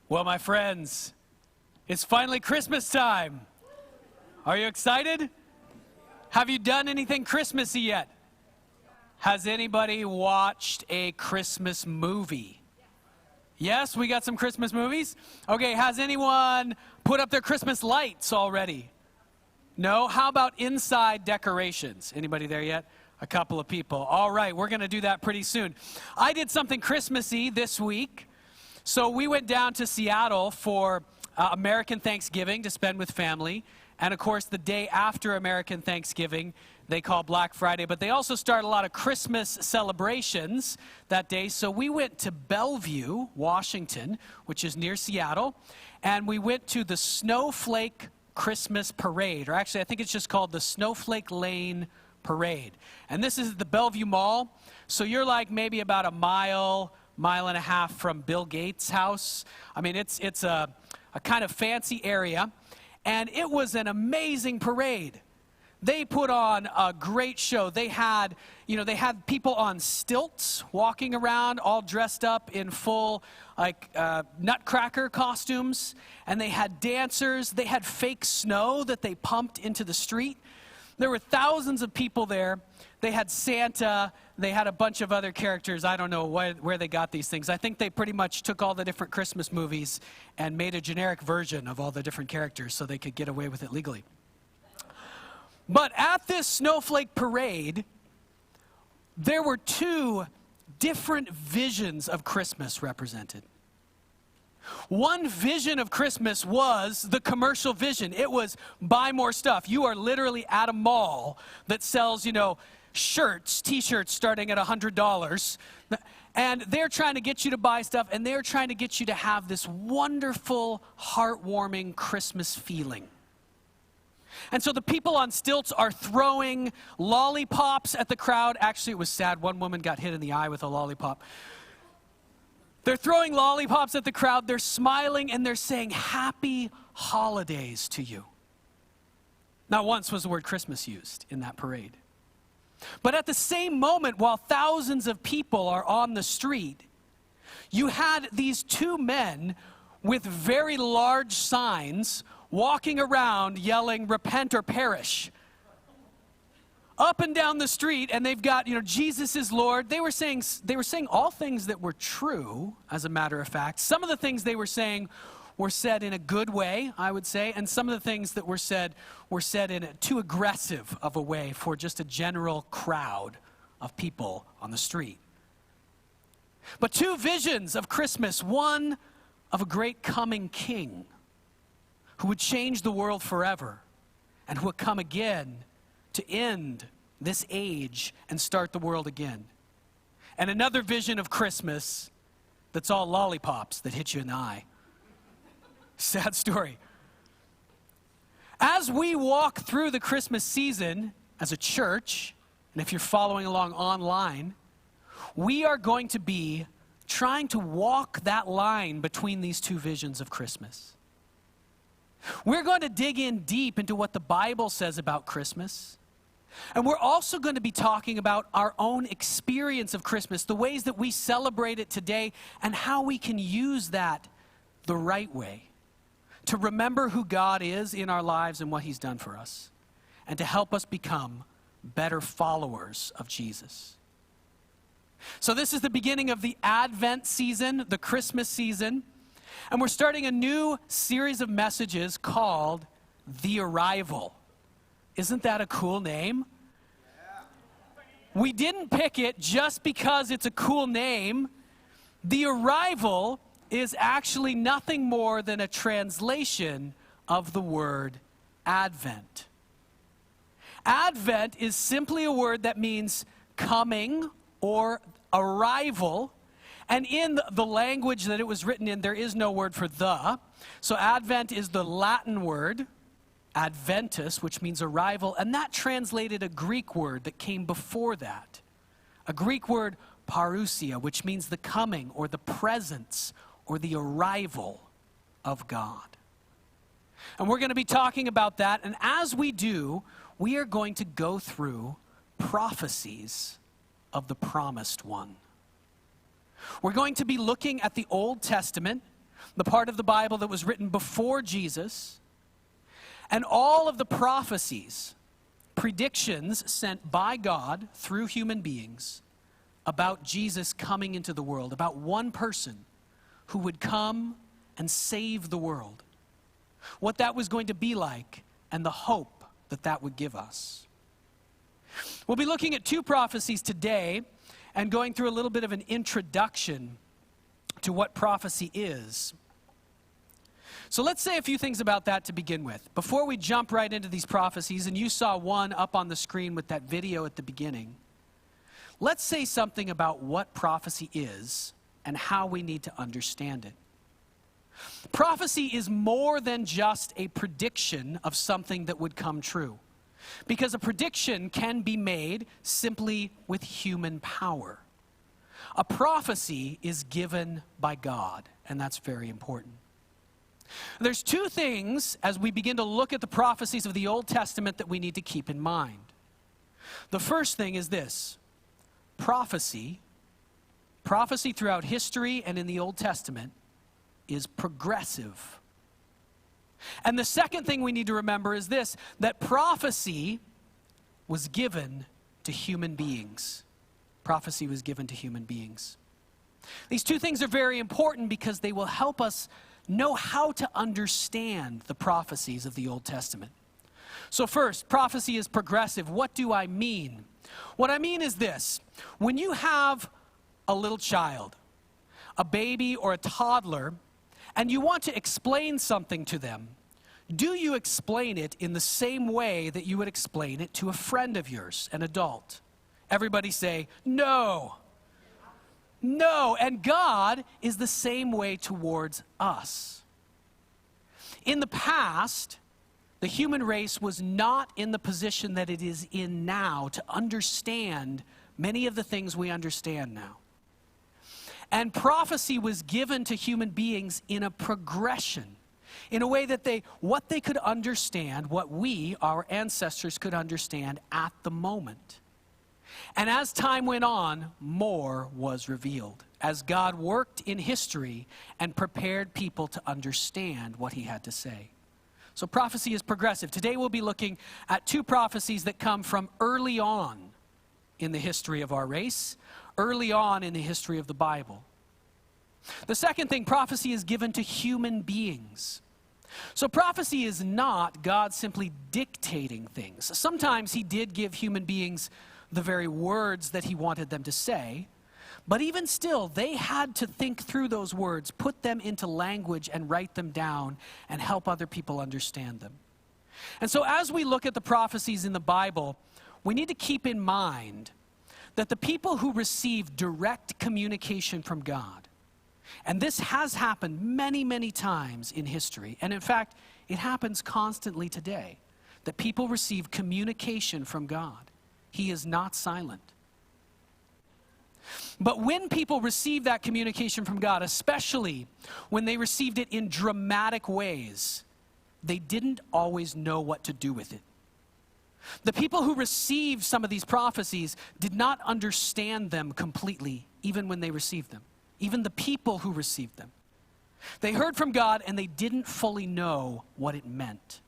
Well, my friends, it's finally Christmas time. Are you excited? Have you done anything Christmassy yet? Has anybody watched a Christmas movie? Yes, we got some Christmas movies. Okay, has anyone put up their Christmas lights already? No? How about inside decorations? Anybody there yet? A couple of people. All right, we're going to do that pretty soon. I did something Christmassy this week. So we went down to Seattle for American Thanksgiving to spend with family. And of course, the day after American Thanksgiving, they call Black Friday. But they also start a lot of Christmas celebrations that day. So we went to Bellevue, Washington, which is near Seattle. And we went to the Snowflake Christmas Parade. Or actually, I think it's just called the Snowflake Lane Parade. And this is at the Bellevue Mall. So you're like maybe about a mile and a half from Bill Gates' house. I mean, it's a kind of fancy area. And it was an amazing parade. They put on a great show. They had people on stilts walking around all dressed up in full nutcracker costumes. And they had dancers. They had fake snow that they pumped into the street. There were thousands of people there. They had Santa. They had a bunch of other characters. I don't know where they got these things. I think they pretty much took all the different Christmas movies and made a generic version of all the different characters so they could get away with it legally. But at this snowflake parade, there were two different visions of Christmas represented. One vision of Christmas was the commercial vision. It was buy more stuff. You are literally at a mall that sells, shirts, t-shirts starting at $100. And they're trying to get you to buy stuff, and they're trying to get you to have this wonderful, heartwarming Christmas feeling. And so the people on stilts are throwing lollipops at the crowd. Actually, it was sad. One woman got hit in the eye with a lollipop. They're throwing lollipops at the crowd. They're smiling, and they're saying, "Happy holidays to you." Not once was the word Christmas used in that parade. But at the same moment, while thousands of people are on the street, you had these two men with very large signs walking around yelling, "Repent or perish," up and down the street, and they've got, Jesus is Lord. They were saying all things that were true, as a matter of fact. Some of the things they were saying were said in a good way, I would say, and some of the things that were said in a too aggressive of a way for just a general crowd of people on the street. But two visions of Christmas, one of a great coming king who would change the world forever and who would come again to end this age and start the world again. And another vision of Christmas that's all lollipops that hit you in the eye. Sad story. As we walk through the Christmas season as a church, and if you're following along online, we are going to be trying to walk that line between these two visions of Christmas. We're going to dig in deep into what the Bible says about Christmas. And we're also going to be talking about our own experience of Christmas, the ways that we celebrate it today, and how we can use that the right way to remember who God is in our lives and what He's done for us, and to help us become better followers of Jesus. So this is the beginning of the Advent season, the Christmas season. And we're starting a new series of messages called The Arrival. Isn't that a cool name? We didn't pick it just because it's a cool name. The Arrival is actually nothing more than a translation of the word Advent. Advent is simply a word that means coming or arrival. And in the language that it was written in, there is no word for the. So Advent is the Latin word, Adventus, which means arrival. And that translated a Greek word that came before that. A Greek word, parousia, which means the coming or the presence or the arrival of God. And we're going to be talking about that. And as we do, we are going to go through prophecies of the promised one. We're going to be looking at the Old Testament, the part of the Bible that was written before Jesus, and all of the prophecies, predictions sent by God through human beings about Jesus coming into the world, about one person who would come and save the world, what that was going to be like, and the hope that that would give us. We'll be looking at two prophecies today and going through a little bit of an introduction to what prophecy is. So let's say a few things about that to begin with. Before we jump right into these prophecies, and you saw one up on the screen with that video at the beginning, let's say something about what prophecy is and how we need to understand it. Prophecy is more than just a prediction of something that would come true, because a prediction can be made simply with human power. A prophecy is given by God, and that's very important. There's two things as we begin to look at the prophecies of the Old Testament that we need to keep in mind. The first thing is this: prophecy throughout history and in the Old Testament is progressive. And the second thing we need to remember is this, that prophecy was given to human beings. Prophecy was given to human beings. These two things are very important because they will help us know how to understand the prophecies of the Old Testament. So first, prophecy is progressive. What do I mean? What I mean is this: when you have a little child, a baby or a toddler, and you want to explain something to them, do you explain it in the same way that you would explain it to a friend of yours, an adult? Everybody say, no. No, and God is the same way towards us. In the past, the human race was not in the position that it is in now to understand many of the things we understand now. And prophecy was given to human beings in a progression, in a way that what they could understand, what we, our ancestors, could understand at the moment. And as time went on, more was revealed, as God worked in history and prepared people to understand what he had to say. So prophecy is progressive. Today we'll be looking at two prophecies that come from early on in the history of our race, early on in the history of the Bible. The second thing, prophecy is given to human beings. So prophecy is not God simply dictating things. Sometimes he did give human beings the very words that he wanted them to say, but even still, they had to think through those words, put them into language and write them down and help other people understand them. And so as we look at the prophecies in the Bible, we need to keep in mind that the people who receive direct communication from God, and this has happened many, many times in history, and in fact, it happens constantly today, that people receive communication from God. He is not silent. But when people receive that communication from God, especially when they received it in dramatic ways, they didn't always know what to do with it. The people who received some of these prophecies did not understand them completely, even when they received them. Even the people who received them. They heard from God and they didn't fully know what it meant.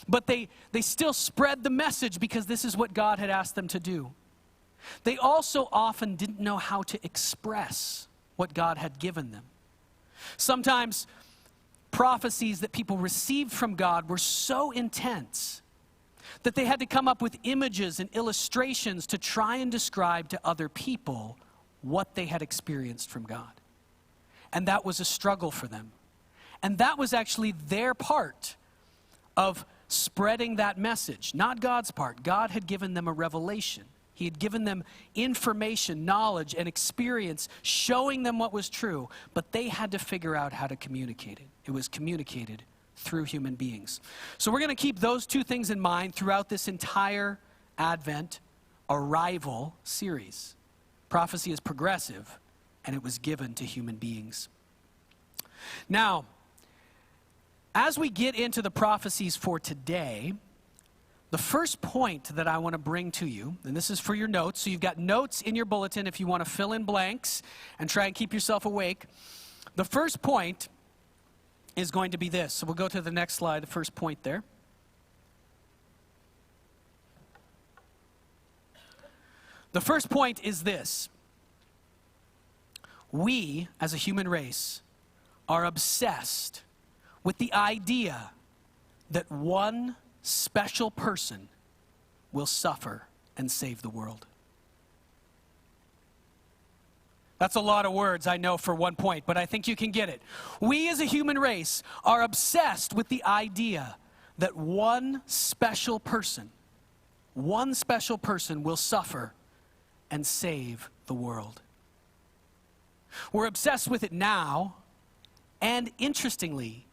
But they still spread the message because this is what God had asked them to do. They also often didn't know how to express what God had given them. Sometimes prophecies that people received from God were so intense that they had to come up with images and illustrations to try and describe to other people what they had experienced from God. And that was a struggle for them. And that was actually their part of spreading that message, not God's part. God had given them a revelation. He had given them information, knowledge, and experience, showing them what was true, but they had to figure out how to communicate it. It was communicated through human beings. So we're going to keep those two things in mind throughout this entire Advent Arrival series. Prophecy is progressive, and it was given to human beings. Now, as we get into the prophecies for today, the first point that I want to bring to you, and this is for your notes, so you've got notes in your bulletin if you want to fill in blanks and try and keep yourself awake. The first point is going to be this. So we'll go to the next slide, the first point there. The first point is this. We, as a human race, are obsessed with the idea that one special person will suffer and save the world. That's a lot of words, I know, for one point, but I think you can get it. We as a human race are obsessed with the idea that one special person will suffer and save the world. We're obsessed with it now, and interestingly,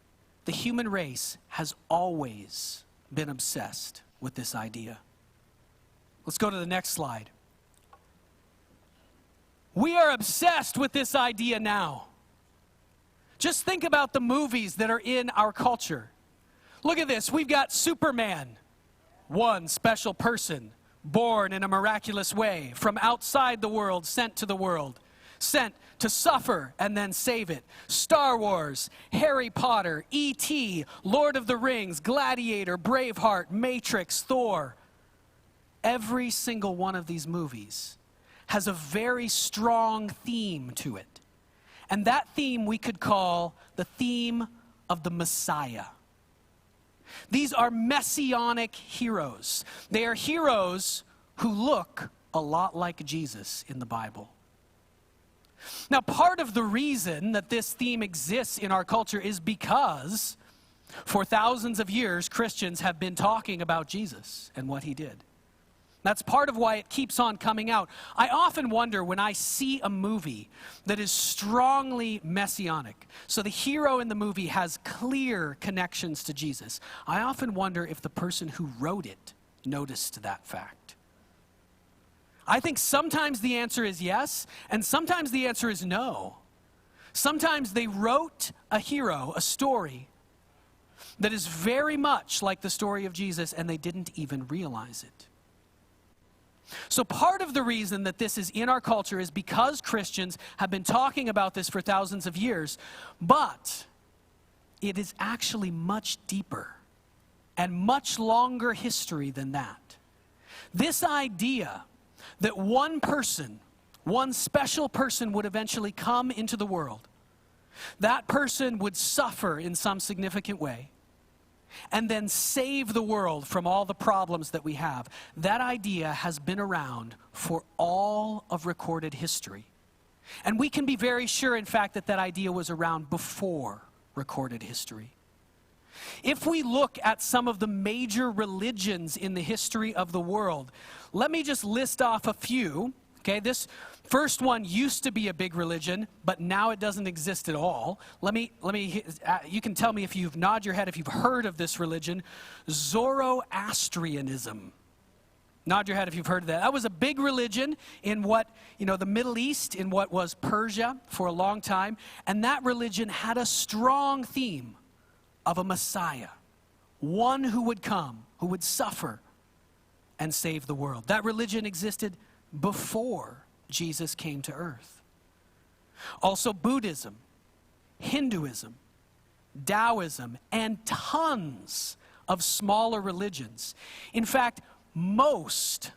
the human race has always been obsessed with this idea. Let's go to the next slide. We are obsessed with this idea now. Just think about the movies that are in our culture. Look at this. We've got Superman, one special person, born in a miraculous way, from outside the world, sent to the world, sent to suffer and then save it. Star Wars, Harry Potter, E.T., Lord of the Rings, Gladiator, Braveheart, Matrix, Thor. Every single one of these movies has a very strong theme to it. And that theme we could call the theme of the Messiah. These are messianic heroes. They are heroes who look a lot like Jesus in the Bible. Now, part of the reason that this theme exists in our culture is because for thousands of years, Christians have been talking about Jesus and what he did. That's part of why it keeps on coming out. I often wonder when I see a movie that is strongly messianic, so the hero in the movie has clear connections to Jesus. I often wonder if the person who wrote it noticed that fact. I think sometimes the answer is yes, and sometimes the answer is no. Sometimes they wrote a hero, a story, that is very much like the story of Jesus, and they didn't even realize it. So part of the reason that this is in our culture is because Christians have been talking about this for thousands of years, but it is actually much deeper and much longer history than that. This idea that one person, one special person would eventually come into the world, that person would suffer in some significant way, and then save the world from all the problems that we have. That idea has been around for all of recorded history. And we can be very sure, in fact, that that idea was around before recorded history. If we look at some of the major religions in the history of the world, let me just list off a few. Okay, this first one used to be a big religion, but now it doesn't exist at all. You can tell me if you've nod your head if you've heard of this religion, Zoroastrianism. Nod your head if you've heard of that. That was a big religion in the Middle East, in what was Persia for a long time, and that religion had a strong theme of a Messiah, one who would come, who would suffer and save the world. That religion existed before Jesus came to earth. Also Buddhism, Hinduism, Taoism, and tons of smaller religions. In fact, most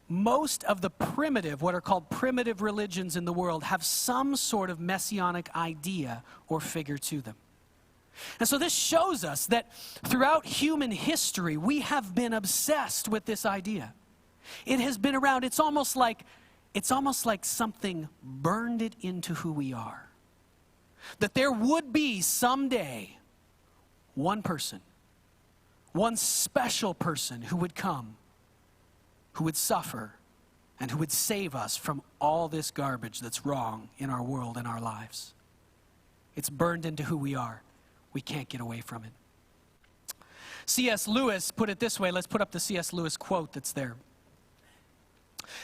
of the what are called primitive religions in the world have some sort of messianic idea or figure to them. And so this shows us that throughout human history, we have been obsessed with this idea. It has been around. It's almost like something burned it into who we are. That there would be someday one person, one special person who would come, who would suffer, and who would save us from all this garbage that's wrong in our world and our lives. It's burned into who we are. We can't get away from it. C.S. Lewis put it this way. Let's put up the C.S. Lewis quote that's there.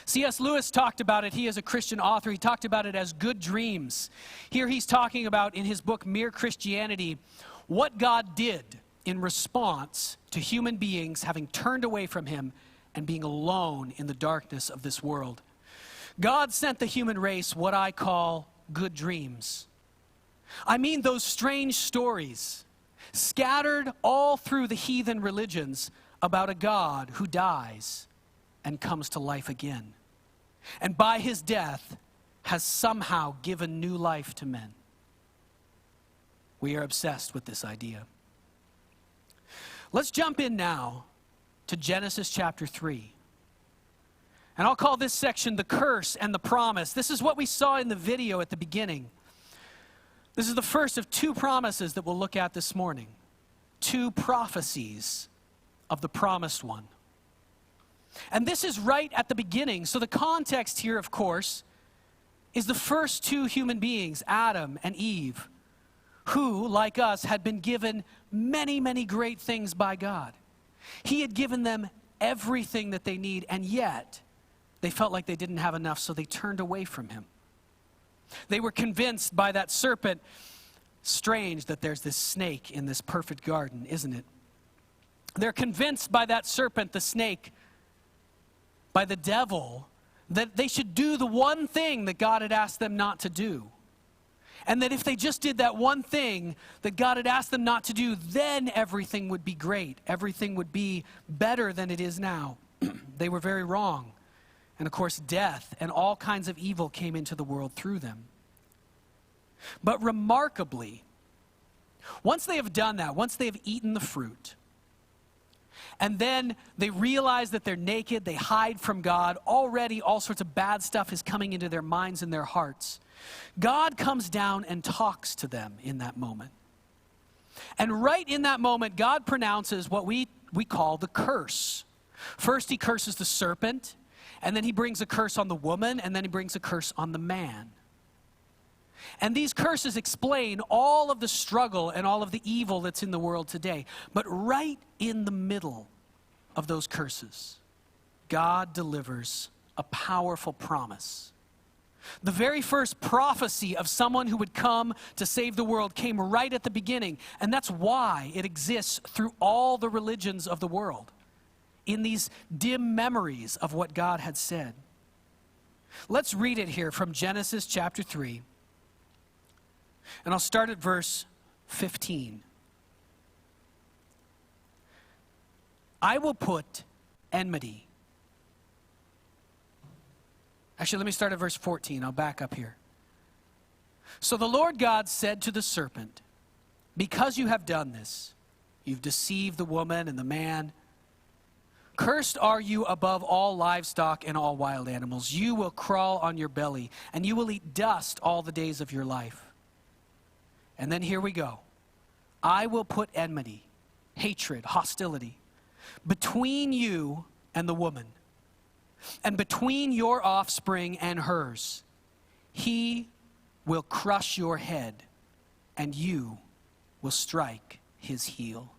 C.S. Lewis talked about it. He is a Christian author. He talked about it as good dreams. Here he's talking about, in his book, Mere Christianity, what God did in response to human beings having turned away from him and being alone in the darkness of this world. God sent the human race what I call good dreams. I mean those strange stories scattered all through the heathen religions about a God who dies and comes to life again, and by his death has somehow given new life to men. We are obsessed with this idea. Let's jump in now to Genesis chapter 3. And I'll call this section the curse and the promise. This is what we saw in the video at the beginning. This is the first of two promises that we'll look at this morning. Two prophecies of the promised one. And this is right at the beginning. So the context here, of course, is the first two human beings, Adam and Eve, who, like us, had been given many, many great things by God. He had given them everything that they need, and yet they felt like they didn't have enough, so they turned away from him. They were convinced by that serpent. Strange that there's this snake in this perfect garden, isn't it? They're convinced by that serpent, the snake, by the devil, that they should do the one thing that God had asked them not to do. And that if they just did that one thing that God had asked them not to do, then everything would be great. Everything would be better than it is now. They were very wrong. And of course, death and all kinds of evil came into the world through them. But remarkably, once they have done that, once they have eaten the fruit, and then they realize that they're naked, they hide from God, already all sorts of bad stuff is coming into their minds and their hearts. God comes down and talks to them in that moment. And right in that moment, God pronounces what we call the curse. First, he curses the serpent, and then he brings a curse on the woman, and then he brings a curse on the man. And these curses explain all of the struggle and all of the evil that's in the world today. But right in the middle of those curses, God delivers a powerful promise. The very first prophecy of someone who would come to save the world came right at the beginning. And that's why it exists through all the religions of the world, in these dim memories of what God had said. Let's read it here from Genesis chapter 3. And I'll start at verse 15. I will put enmity. Actually, let me start at verse 14. I'll back up here. So the Lord God said to the serpent, because you have done this, you've deceived the woman and the man. Cursed are you above all livestock and all wild animals. You will crawl on your belly, and you will eat dust all the days of your life. And then here we go. I will put enmity, hatred, hostility, between you and the woman, and between your offspring and hers. He will crush your head, and you will strike his heel.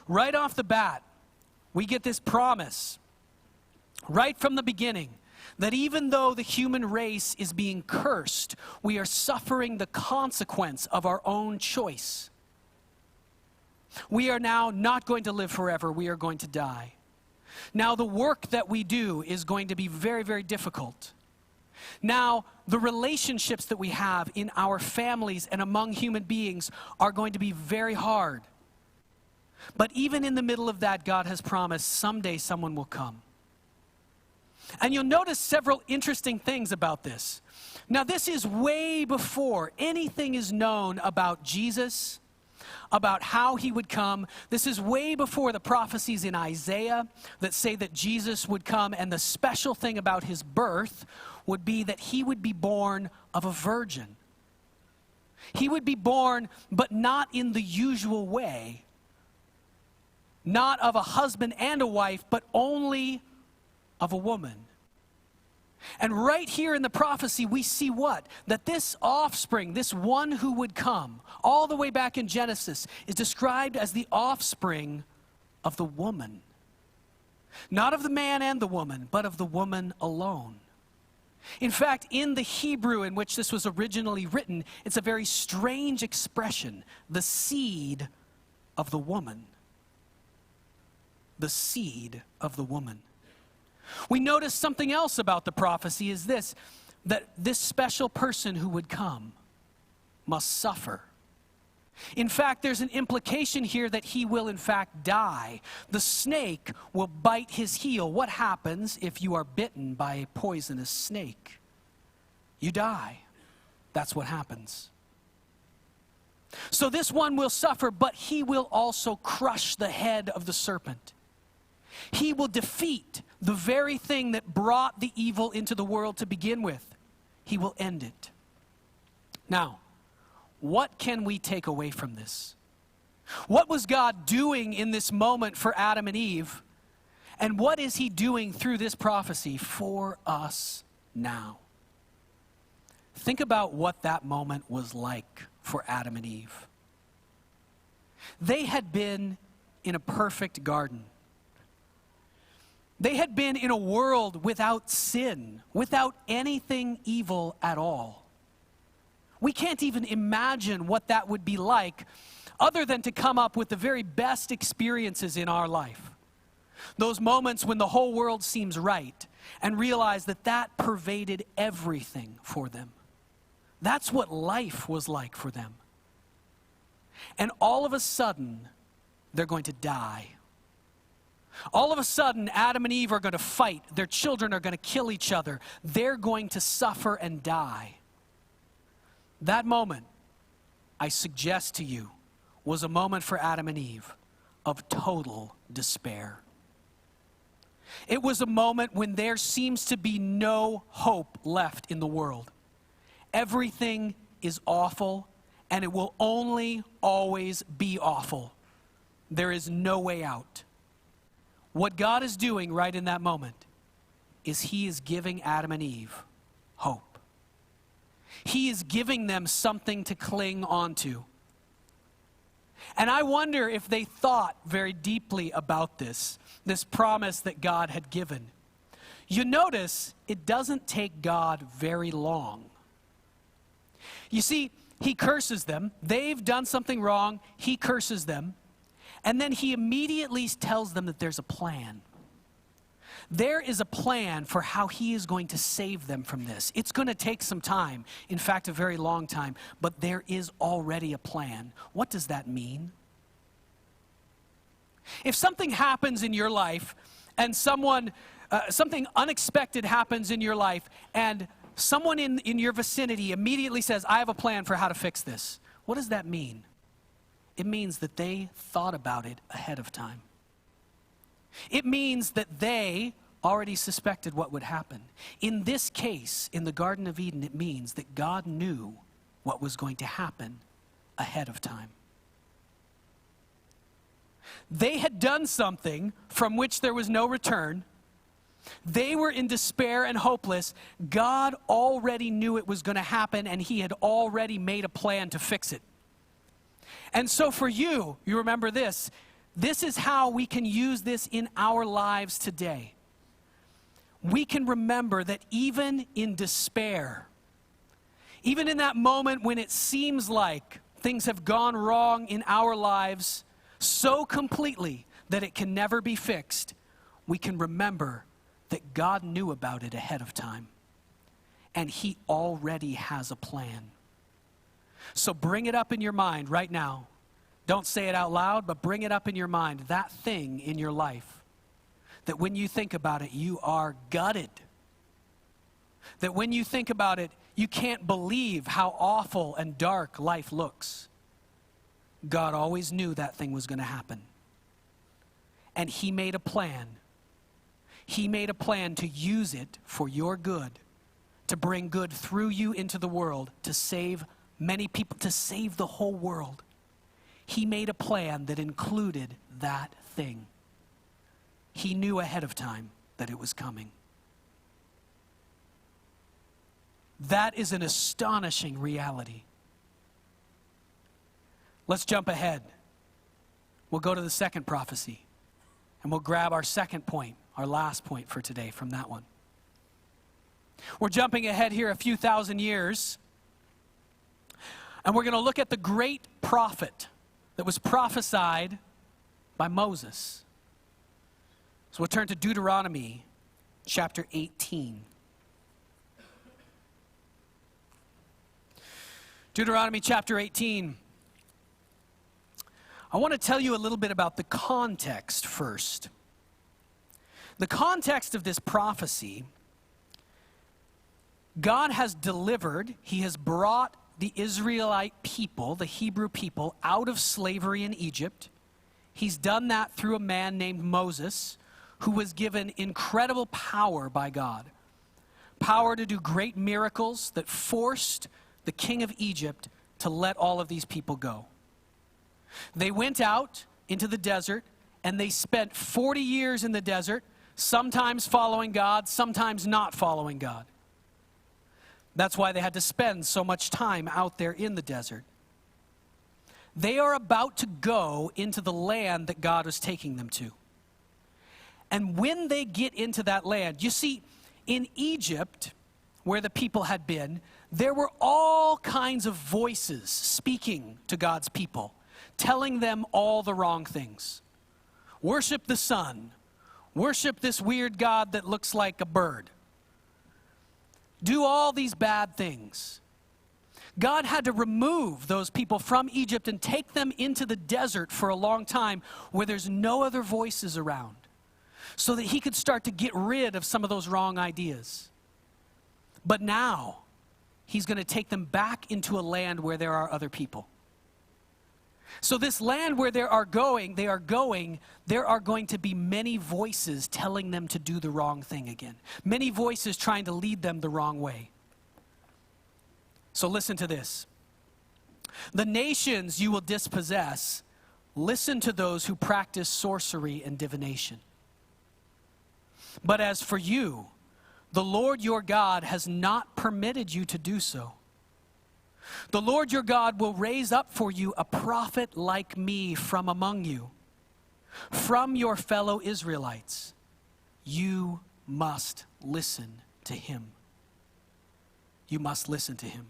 Right off the bat, we get this promise, right from the beginning, that even though the human race is being cursed, we are suffering the consequence of our own choice. We are now not going to live forever. We are going to die. Now, the work that we do is going to be very, very difficult. Now, the relationships that we have in our families and among human beings are going to be very hard. But even in the middle of that, God has promised someday someone will come. And you'll notice several interesting things about this. Now, this is way before anything is known about Jesus, about how he would come. This is way before the prophecies in Isaiah that say that Jesus would come. And the special thing about his birth would be that he would be born of a virgin. He would be born, but not in the usual way. Not of a husband and a wife, but only of a woman. And right here in the prophecy, we see what? That this offspring, this one who would come, all the way back in Genesis, is described as the offspring of the woman. Not of the man and the woman, but of the woman alone. In fact, in the Hebrew in which this was originally written, it's a very strange expression, the seed of the woman. The seed of the woman. We notice something else about the prophecy is this, that this special person who would come must suffer. In fact, there's an implication here that he will in fact die. The snake will bite his heel. What happens if you are bitten by a poisonous snake? You die. That's what happens. So this one will suffer, but he will also crush the head of the serpent. He will defeat the very thing that brought the evil into the world to begin with. He will end it. Now, what can we take away from this? What was God doing in this moment for Adam and Eve? And what is he doing through this prophecy for us now? Think about what that moment was like for Adam and Eve. They had been in a perfect garden. They had been in a world without sin, without anything evil at all. We can't even imagine what that would be like other than to come up with the very best experiences in our life. Those moments when the whole world seems right and realize that that pervaded everything for them. That's what life was like for them. And all of a sudden, they're going to die. All of a sudden, Adam and Eve are going to fight. Their children are going to kill each other. They're going to suffer and die. That moment, I suggest to you, was a moment for Adam and Eve of total despair. It was a moment when there seems to be no hope left in the world. Everything is awful, and it will only always be awful. There is no way out. What God is doing right in that moment is he is giving Adam and Eve hope. He is giving them something to cling onto. And I wonder if they thought very deeply about this promise that God had given. You notice it doesn't take God very long. You see, he curses them. They've done something wrong. He curses them. And then he immediately tells them that there's a plan. There is a plan for how he is going to save them from this. It's going to take some time, in fact, a very long time, but there is already a plan. What does that mean? If something happens in your life and something unexpected happens in your life and someone in your vicinity immediately says, I have a plan for how to fix this, what does that mean? It means that they thought about it ahead of time. It means that they already suspected what would happen. In this case, in the Garden of Eden, it means that God knew what was going to happen ahead of time. They had done something from which there was no return. They were in despair and hopeless. God already knew it was going to happen, and he had already made a plan to fix it. And so for you remember this. This is how we can use this in our lives today. We can remember that even in despair, even in that moment when it seems like things have gone wrong in our lives so completely that it can never be fixed, we can remember that God knew about it ahead of time. And he already has a plan. So bring it up in your mind right now. Don't say it out loud, but bring it up in your mind, that thing in your life, that when you think about it, you are gutted. That when you think about it, you can't believe how awful and dark life looks. God always knew that thing was going to happen. And he made a plan. He made a plan to use it for your good, to bring good through you into the world, to save many people, to save the whole world. He made a plan that included that thing. He knew ahead of time that it was coming. That is an astonishing reality. Let's jump ahead. We'll go to the second prophecy, and we'll grab our second point, our last point for today from that one. We're jumping ahead here a few thousand years, and we're going to look at the great prophet that was prophesied by Moses. So we'll turn to Deuteronomy chapter 18. Deuteronomy chapter 18. I want to tell you a little bit about the context first. The context of this prophecy, God has delivered, he has brought the Israelite people, the Hebrew people, out of slavery in Egypt. He's done that through a man named Moses, who was given incredible power by God. Power to do great miracles that forced the king of Egypt to let all of these people go. They went out into the desert, and they spent 40 years in the desert, sometimes following God, sometimes not following God. That's why they had to spend so much time out there in the desert. They are about to go into the land that God is taking them to. And when they get into that land, you see, in Egypt, where the people had been, there were all kinds of voices speaking to God's people, telling them all the wrong things. Worship the sun. Worship this weird god that looks like a bird. Do all these bad things. God had to remove those people from Egypt and take them into the desert for a long time where there's no other voices around, so that he could start to get rid of some of those wrong ideas. But now, he's going to take them back into a land where there are other people. So this land where they are going, there are going to be many voices telling them to do the wrong thing again. Many voices trying to lead them the wrong way. So listen to this. The nations you will dispossess, listen to those who practice sorcery and divination. But as for you, the Lord your God has not permitted you to do so. The Lord your God will raise up for you a prophet like me from among you, from your fellow Israelites. You must listen to him. You must listen to him.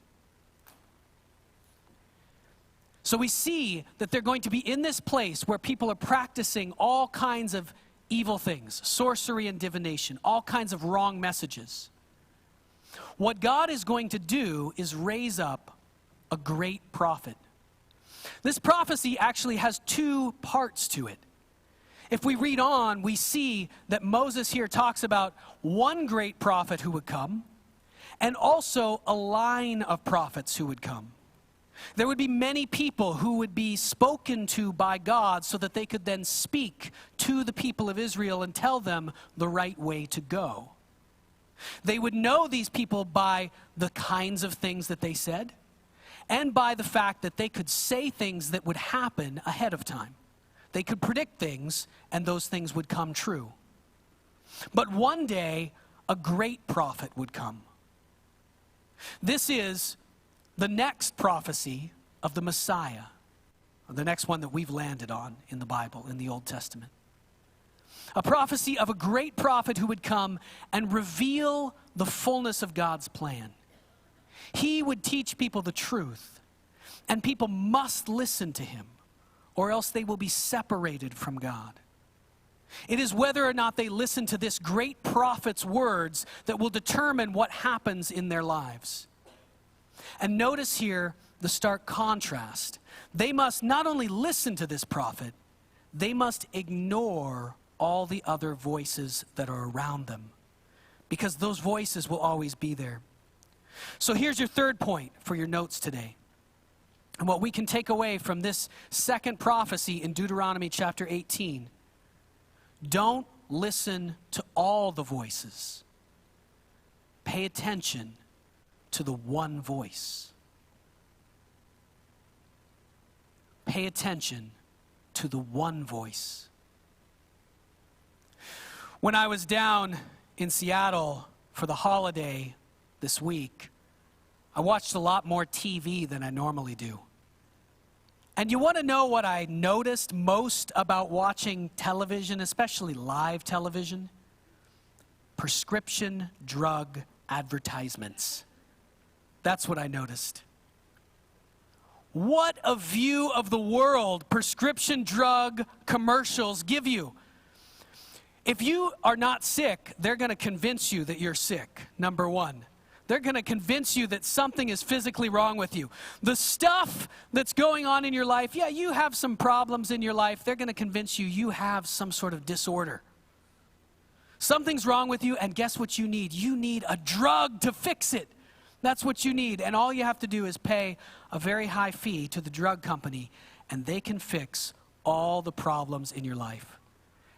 So we see that they're going to be in this place where people are practicing all kinds of evil things, sorcery and divination, all kinds of wrong messages. What God is going to do is raise up a great prophet. This prophecy actually has two parts to it. If we read on, we see that Moses here talks about one great prophet who would come, and also a line of prophets who would come. There would be many people who would be spoken to by God so that they could then speak to the people of Israel and tell them the right way to go. They would know these people by the kinds of things that they said, and by the fact that they could say things that would happen ahead of time. They could predict things, and those things would come true. But one day, a great prophet would come. This is the next prophecy of the Messiah, the next one that we've landed on in the Bible, in the Old Testament. A prophecy of a great prophet who would come and reveal the fullness of God's plan. He would teach people the truth, and people must listen to him, or else they will be separated from God. It is whether or not they listen to this great prophet's words that will determine what happens in their lives. And notice here the stark contrast. They must not only listen to this prophet, they must ignore all the other voices that are around them, because those voices will always be there. So here's your third point for your notes today. And what we can take away from this second prophecy in Deuteronomy chapter 18. Don't listen to all the voices. Pay attention to the one voice. Pay attention to the one voice. When I was down in Seattle for the holiday this week, I watched a lot more TV than I normally do. And you want to know what I noticed most about watching television, especially live television? Prescription drug advertisements. That's what I noticed. What a view of the world prescription drug commercials give you. If you are not sick, they're going to convince you that you're sick, number one. They're going to convince you that something is physically wrong with you. The stuff that's going on in your life, yeah, you have some problems in your life. They're going to convince you you have some sort of disorder. Something's wrong with you, and guess what you need? You need a drug to fix it. That's what you need. And all you have to do is pay a very high fee to the drug company, and they can fix all the problems in your life.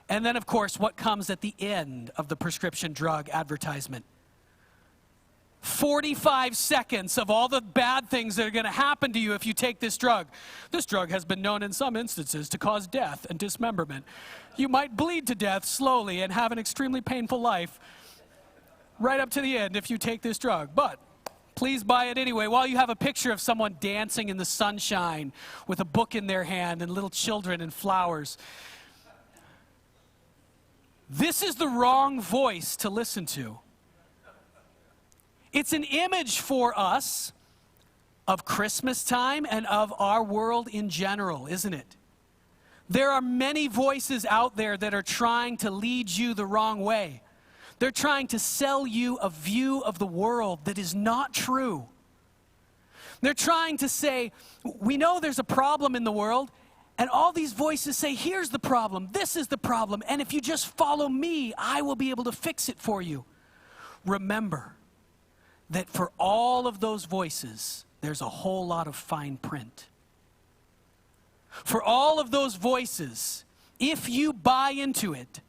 And then, of course, what comes at the end of the prescription drug advertisement? 45 seconds of all the bad things that are going to happen to you if you take this drug. This drug has been known in some instances to cause death and dismemberment. You might bleed to death slowly and have an extremely painful life right up to the end if you take this drug. But please buy it anyway. While you have a picture of someone dancing in the sunshine with a book in their hand and little children and flowers. This is the wrong voice to listen to. It's an image for us of Christmas time and of our world in general, isn't it? There are many voices out there that are trying to lead you the wrong way. They're trying to sell you a view of the world that is not true. They're trying to say, we know there's a problem in the world, and all these voices say, here's the problem, this is the problem, and if you just follow me, I will be able to fix it for you. Remember that for all of those voices, there's a whole lot of fine print. For all of those voices, if you buy into it,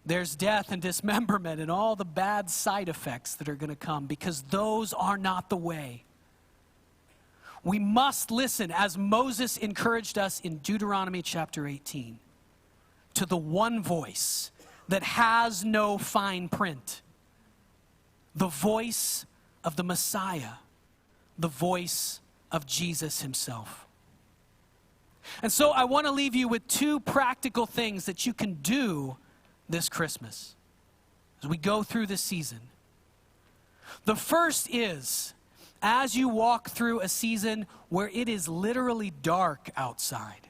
there's death and dismemberment and all the bad side effects that are going to come, because those are not the way. We must listen, as Moses encouraged us in Deuteronomy chapter 18, to the one voice that has no fine print. The voice of the Messiah, the voice of Jesus himself. And so I want to leave you with two practical things that you can do this Christmas as we go through this season. The first is, as you walk through a season where it is literally dark outside,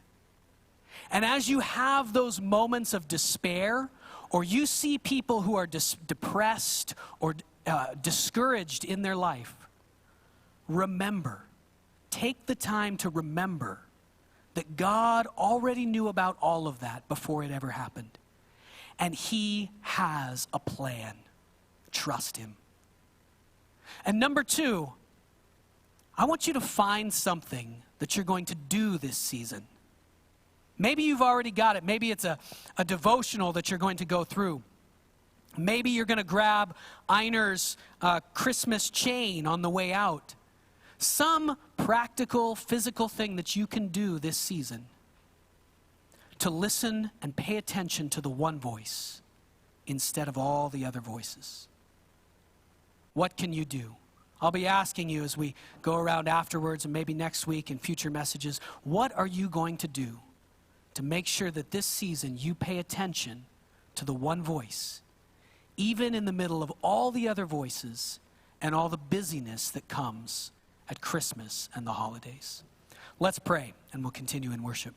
and as you have those moments of despair, or you see people who are depressed or discouraged in their life, remember, take the time to remember that God already knew about all of that before it ever happened. And he has a plan. Trust him. And number two, I want you to find something that you're going to do this season. Maybe you've already got it. Maybe it's a devotional that you're going to go through. Maybe you're going to grab Einer's Christmas chain on the way out. Some practical, physical thing that you can do this season to listen and pay attention to the one voice instead of all the other voices. What can you do? I'll be asking you as we go around afterwards and maybe next week in future messages, what are you going to do to make sure that this season you pay attention to the one voice, even in the middle of all the other voices and all the busyness that comes at Christmas and the holidays? Let's pray, and we'll continue in worship.